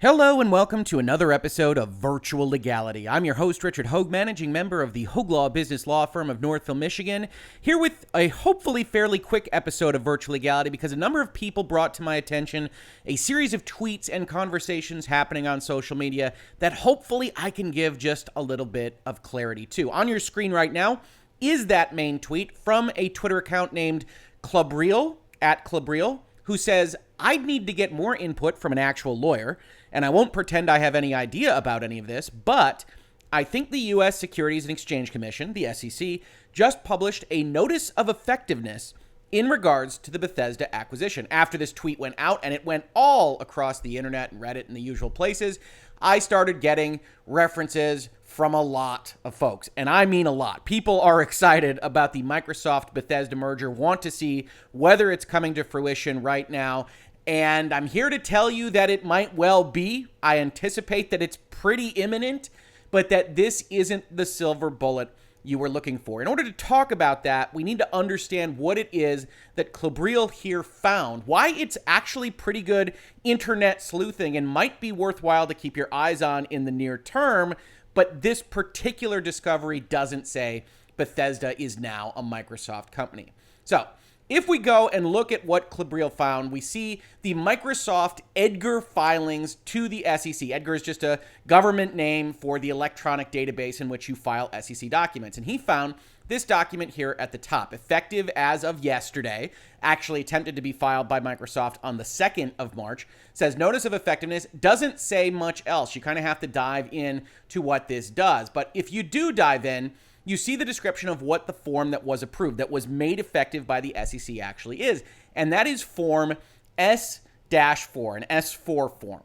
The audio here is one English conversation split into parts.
Hello and welcome to another episode of Virtual Legality. I'm your host, Richard Hoeg, managing member of the Hoeg Law business law firm of Northville, Michigan, here with a hopefully fairly quick episode of Virtual Legality because a number of people brought to my attention a series of tweets and conversations happening on social media that hopefully I can give just a little bit of clarity to. On your screen right now is that main tweet from a Twitter account named Klobrille, @Klobrille, who says, "I'd need to get more input from an actual lawyer, and I won't pretend I have any idea about any of this, but I think the U.S. Securities and Exchange Commission, the SEC, just published a notice of effectiveness in regards to the Bethesda acquisition." After this tweet went out, and it went all across the internet and Reddit and the usual places, I started getting references from a lot of folks, and I mean a lot. People are excited about the Microsoft Bethesda merger, want to see whether it's coming to fruition right now, and I'm here to tell you that it might well be. I anticipate that it's pretty imminent, but that this isn't the silver bullet you were looking for. In order to talk about that, we need to understand what it is that Klobrille here found, why it's actually pretty good internet sleuthing and might be worthwhile to keep your eyes on in the near term, but this particular discovery doesn't say Bethesda is now a Microsoft company. So, if we go and look at what Klobrille found, we see the Microsoft Edgar filings to the SEC. Edgar is just a government name for the electronic database in which you file SEC documents. And he found this document here at the top, effective as of yesterday, actually attempted to be filed by Microsoft on the 2nd of March, says notice of effectiveness, doesn't say much else. You kind of have to dive in to what this does. But if you do dive in, you see the description of what the form that was approved, that was made effective by the SEC actually is. And that is form S-4, an S-4 form.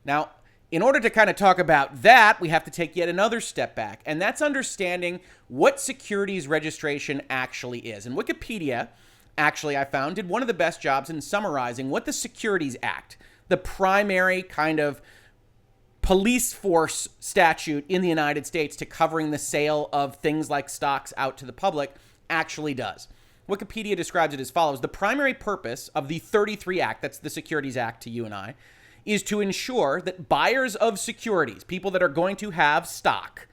Now, in order to kind of talk about that, we have to take yet another step back. And that's understanding what securities registration actually is. And Wikipedia, actually, I found, did one of the best jobs in summarizing what the Securities Act, the primary kind of police force statute in the United States to covering the sale of things like stocks out to the public, actually does. Wikipedia describes it as follows. The primary purpose of the 33 Act, that's the Securities Act to you and I, is to ensure that buyers of securities, people that are going to have stock,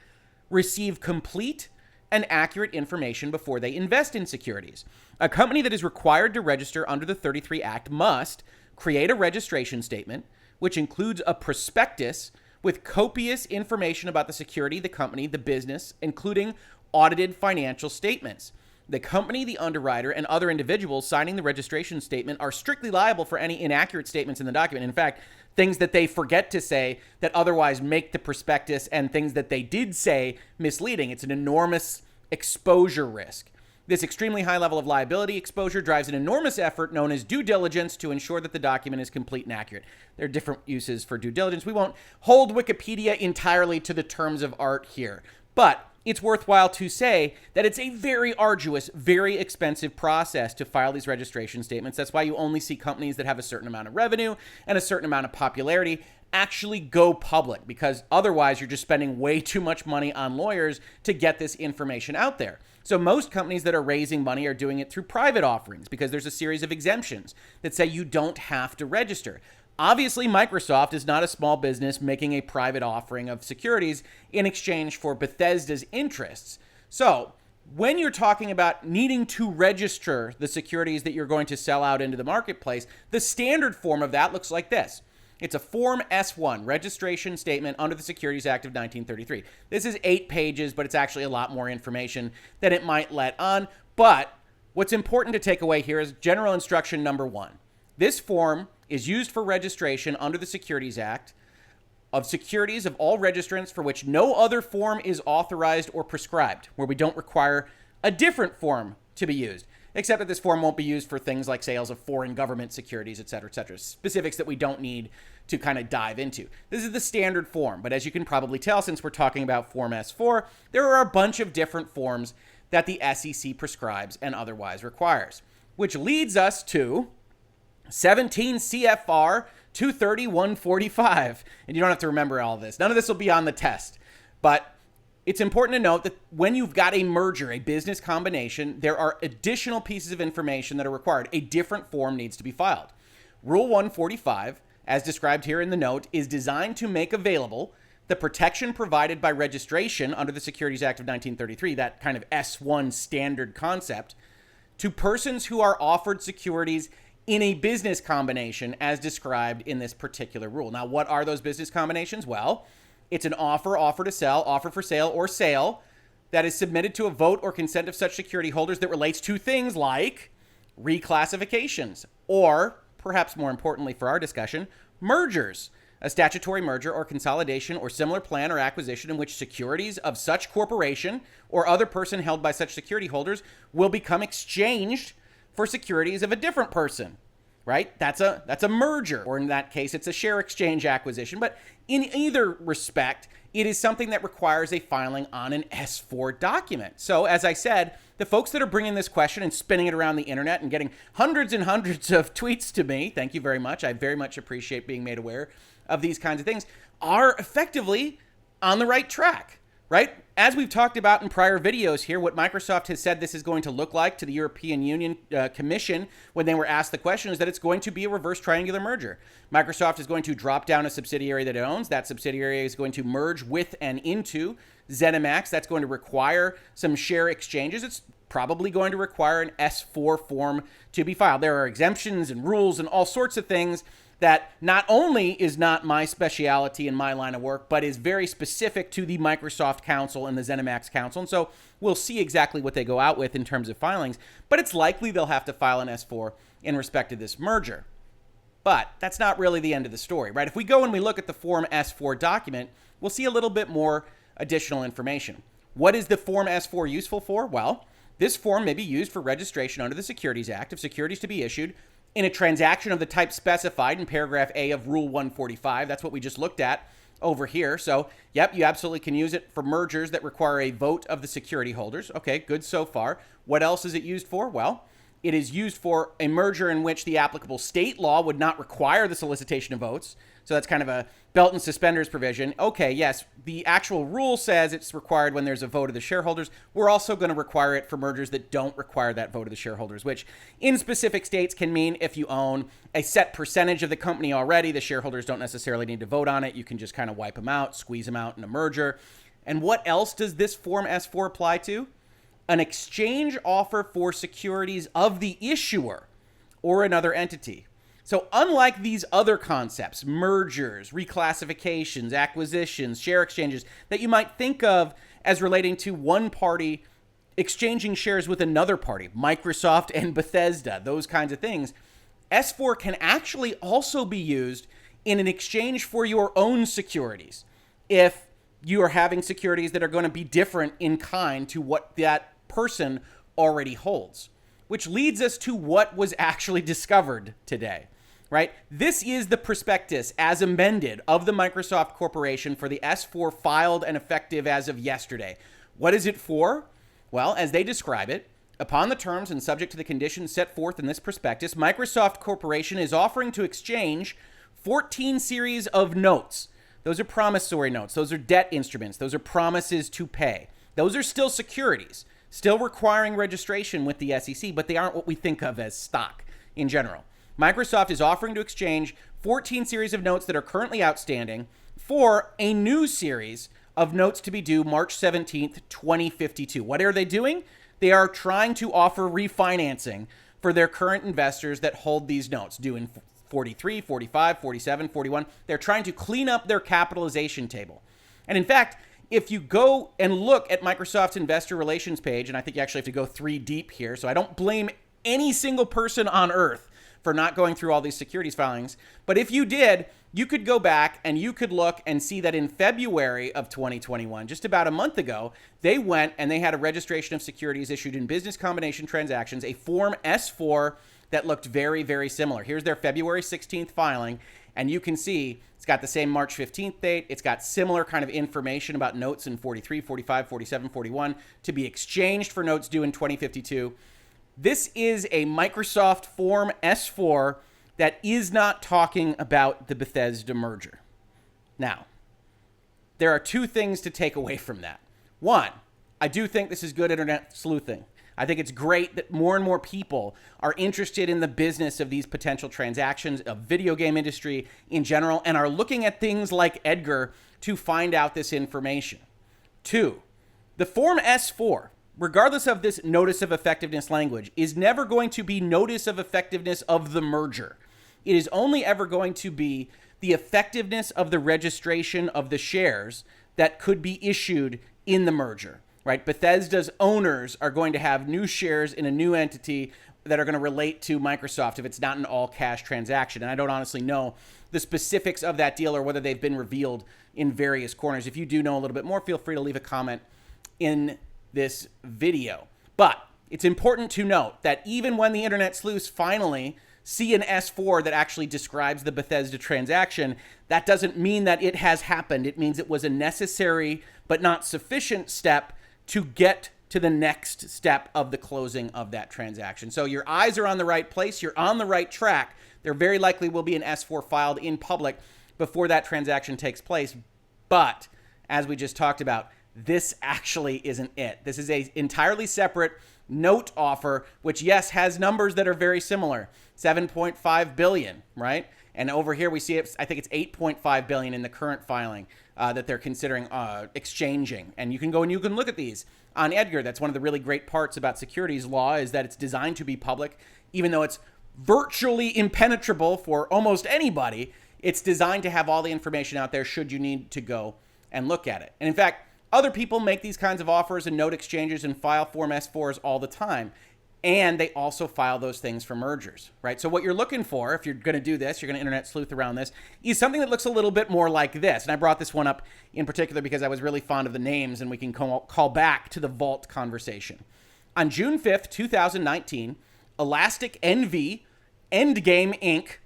receive complete and accurate information before they invest in securities. A company that is required to register under the 33 Act must create a registration statement, which includes a prospectus with copious information about the security, the company, the business, including audited financial statements. The company, the underwriter, and other individuals signing the registration statement are strictly liable for any inaccurate statements in the document. In fact, things that they forget to say that otherwise make the prospectus and things that they did say misleading. It's an enormous exposure risk. This extremely high level of liability exposure drives an enormous effort known as due diligence to ensure that the document is complete and accurate. There are different uses for due diligence. We won't hold Wikipedia entirely to the terms of art here, but it's worthwhile to say that it's a very arduous, very expensive process to file these registration statements. That's why you only see companies that have a certain amount of revenue and a certain amount of popularity actually go public, because otherwise you're just spending way too much money on lawyers to get this information out there. So most companies that are raising money are doing it through private offerings because there's a series of exemptions that say you don't have to register. Obviously, Microsoft is not a small business making a private offering of securities in exchange for Bethesda's interests. So when you're talking about needing to register the securities that you're going to sell out into the marketplace, the standard form of that looks like this. It's a Form S-1, registration statement under the Securities Act of 1933. This is 8 pages, but it's actually a lot more information than it might let on. But what's important to take away here is general instruction number 1. This form is used for registration under the Securities Act of securities of all registrants for which no other form is authorized or prescribed, where we don't require a different form to be used, except that this form won't be used for things like sales of foreign government securities, et cetera, specifics that we don't need to kind of dive into. This is the standard form, but as you can probably tell, since we're talking about Form S-4, there are a bunch of different forms that the SEC prescribes and otherwise requires, which leads us to 17 CFR 230-145. And you don't have to remember all of this. None of this will be on the test, but it's important to note that when you've got a merger, a business combination, there are additional pieces of information that are required. A different form needs to be filed. Rule 145 as described here in the note, is designed to make available the protection provided by registration under the Securities Act of 1933, that kind of S-1 standard concept, to persons who are offered securities in a business combination as described in this particular rule. Now, what are those business combinations? Well, it's an offer, offer to sell, offer for sale, or sale that is submitted to a vote or consent of such security holders that relates to things like reclassifications, or perhaps more importantly for our discussion, mergers, a statutory merger or consolidation or similar plan or acquisition in which securities of such corporation or other person held by such security holders will become exchanged for securities of a different person, right? That's a merger, or in that case, it's a share exchange acquisition. But in either respect, it is something that requires a filing on an S-4 document. So as I said, the folks that are bringing this question and spinning it around the internet and getting hundreds and hundreds of tweets to me, thank you very much. I very much appreciate being made aware of these kinds of things, are effectively on the right track, right? As we've talked about in prior videos here, what Microsoft has said this is going to look like to the European Union Commission when they were asked the question is that it's going to be a reverse triangular merger. Microsoft is going to drop down a subsidiary that it owns. That subsidiary is going to merge with and into Zenimax. That's going to require some share exchanges. It's probably going to require an S-4 form to be filed. There are exemptions and rules and all sorts of things that not only is not my specialty in my line of work, but is very specific to the Microsoft Council and the Zenimax Council. And so we'll see exactly what they go out with in terms of filings, but it's likely they'll have to file an S-4 in respect to this merger. But that's not really the end of the story, right? If we go and we look at the Form S-4 document, we'll see a little bit more additional information. What is the Form S-4 useful for? Well, this form may be used for registration under the Securities Act of securities to be issued in a transaction of the type specified in paragraph A of Rule 145. That's what we just looked at over here. So, yep, you absolutely can use it for mergers that require a vote of the security holders. Okay, good so far. What else is it used for? Well, it is used for a merger in which the applicable state law would not require the solicitation of votes. So that's kind of a belt and suspenders provision. Okay, yes, the actual rule says it's required when there's a vote of the shareholders. We're also going to require it for mergers that don't require that vote of the shareholders, which in specific states can mean if you own a set percentage of the company already, the shareholders don't necessarily need to vote on it. You can just kind of wipe them out, squeeze them out in a merger. And what else does this Form S-4 apply to? An exchange offer for securities of the issuer or another entity. So unlike these other concepts, mergers, reclassifications, acquisitions, share exchanges, that you might think of as relating to one party exchanging shares with another party, Microsoft and Bethesda, those kinds of things, S-4 can actually also be used in an exchange for your own securities if you are having securities that are going to be different in kind to what that person already holds. Which leads us to what was actually discovered today. Right? This is the prospectus as amended of the Microsoft Corporation for the S-4 filed and effective as of yesterday. What is it for? Well, as they describe it, upon the terms and subject to the conditions set forth in this prospectus, Microsoft Corporation is offering to exchange 14 series of notes. Those are promissory notes. Those are debt instruments. Those are promises to pay. Those are still securities, still requiring registration with the SEC, but they aren't what we think of as stock in general. Microsoft is offering to exchange 14 series of notes that are currently outstanding for a new series of notes to be due March 17th, 2052. What are they doing? They are trying to offer refinancing for their current investors that hold these notes due in 43, 45, 47, 41. They're trying to clean up their capitalization table. And in fact, if you go and look at Microsoft's investor relations page, and I think you actually have to go 3 deep here, so I don't blame any single person on earth for not going through all these securities filings. But if you did, you could go back and you could look and see that in February of 2021, just about a month ago, they went and they had a registration of securities issued in business combination transactions, a Form S-4 that looked very, very similar. Here's their February 16th filing, and you can see it's got the same March 15th date. It's got similar kind of information about notes in 43, 45, 47, 41 to be exchanged for notes due in 2052. This is a Microsoft Form S-4 that is not talking about the Bethesda merger. Now, there are 2 things to take away from that. One, I do think this is good internet sleuthing. I think it's great that more and more people are interested in the business of these potential transactions, of video game industry in general, and are looking at things like Edgar to find out this information. 2, the Form S-4, regardless of this notice of effectiveness language, is never going to be notice of effectiveness of the merger. It is only ever going to be the effectiveness of the registration of the shares that could be issued in the merger, right? Bethesda's owners are going to have new shares in a new entity that are going to relate to Microsoft if it's not an all-cash transaction. And I don't honestly know the specifics of that deal or whether they've been revealed in various corners. If you do know a little bit more, feel free to leave a comment in this video. But it's important to note that even when the internet sleuths finally see an S-4 that actually describes the Bethesda transaction, that doesn't mean that it has happened. It means it was a necessary but not sufficient step to get to the next step of the closing of that transaction. So your eyes are on the right place. You're on the right track. There very likely will be an S-4 filed in public before that transaction takes place. But as we just talked about, this actually isn't it. This is a entirely separate note offer, which, yes, has numbers that are very similar. 7.5 billion, right? And over here we see it, I think it's 8.5 billion in the current filing that they're considering exchanging. And you can go and you can look at these on Edgar. That's one of the really great parts about securities law, is that it's designed to be public, even though it's virtually impenetrable for almost anybody. It's designed to have all the information out there should you need to go and look at it. And in fact, other people make these kinds of offers and note exchanges and file Form S-4s all the time. And they also file those things for mergers, right? So what you're looking for, if you're going to do this, you're going to internet sleuth around this, is something that looks a little bit more like this. And I brought this one up in particular because I was really fond of the names, and we can call back to the vault conversation. On June 5th, 2019, Elastic NV, Endgame Inc.,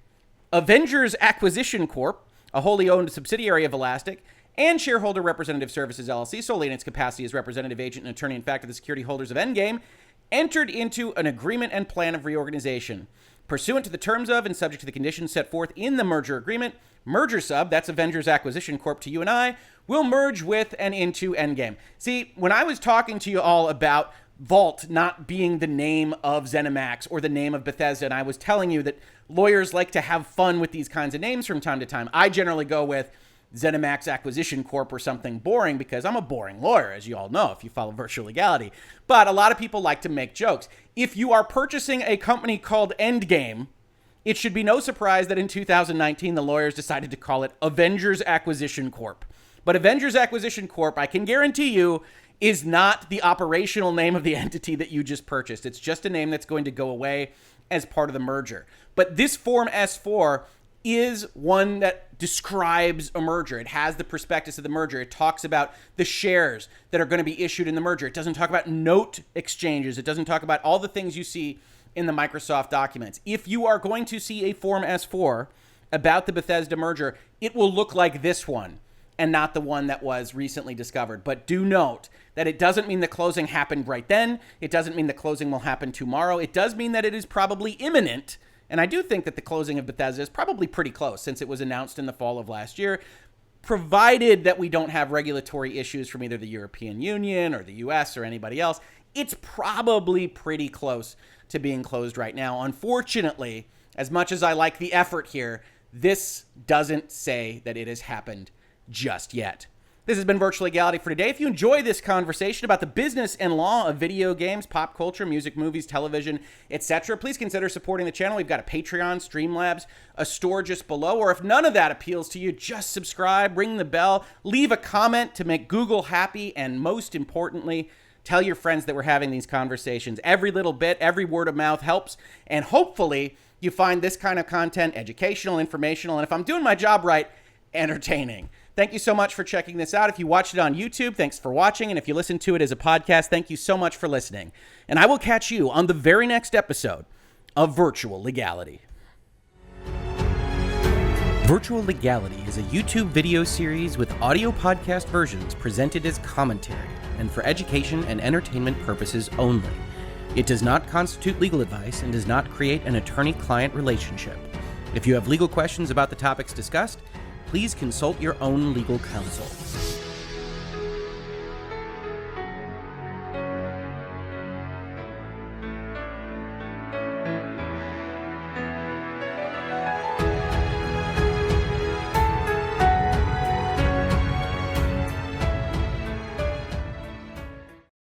Avengers Acquisition Corp., a wholly owned subsidiary of Elastic, and Shareholder Representative Services LLC, solely in its capacity as representative agent and attorney in fact of the security holders of Endgame, entered into an agreement and plan of reorganization. Pursuant to the terms of and subject to the conditions set forth in the merger agreement, Merger Sub, that's Avengers Acquisition Corp. To you and I, will merge with and into Endgame. See, when I was talking to you all about Vault not being the name of Zenimax or the name of Bethesda, and I was telling you that lawyers like to have fun with these kinds of names from time to time, I generally go with Zenimax Acquisition Corp. Or something boring because I'm a boring lawyer, as you all know, if you follow Virtual Legality. But a lot of people like to make jokes. If you are purchasing a company called Endgame, it should be no surprise that in 2019, the lawyers decided to call it Avengers Acquisition Corp. But Avengers Acquisition Corp., I can guarantee you, is not the operational name of the entity that you just purchased. It's just a name that's going to go away as part of the merger. But this Form S-4 is one that describes a merger. It has the prospectus of the merger. It talks about the shares that are going to be issued in the merger. It doesn't talk about note exchanges. It doesn't talk about all the things you see in the Microsoft documents. If you are going to see a Form S-4 about the Bethesda merger, it will look like this one and not the one that was recently discovered. But do note that it doesn't mean the closing happened right then. It doesn't mean the closing will happen tomorrow. It does mean that it is probably imminent. And I do think that the closing of Bethesda is probably pretty close since it was announced in the fall of last year, provided that we don't have regulatory issues from either the European Union or the US or anybody else. It's probably pretty close to being closed right now. Unfortunately, as much as I like the effort here, this doesn't say that it has happened just yet. This has been Virtual Legality for today. If you enjoy this conversation about the business and law of video games, pop culture, music, movies, television, etc., please consider supporting the channel. We've got a Patreon, Streamlabs, a store just below. Or if none of that appeals to you, just subscribe, ring the bell, leave a comment to make Google happy, and most importantly, tell your friends that we're having these conversations. Every little bit, every word of mouth helps, and hopefully you find this kind of content educational, informational, and if I'm doing my job right, entertaining. Thank you so much for checking this out. If you watched it on YouTube, thanks for watching. And if you listened to it as a podcast, thank you so much for listening. And I will catch you on the very next episode of Virtual Legality. Virtual Legality is a YouTube video series with audio podcast versions presented as commentary and for education and entertainment purposes only. It does not constitute legal advice and does not create an attorney-client relationship. If you have legal questions about the topics discussed, please consult your own legal counsel.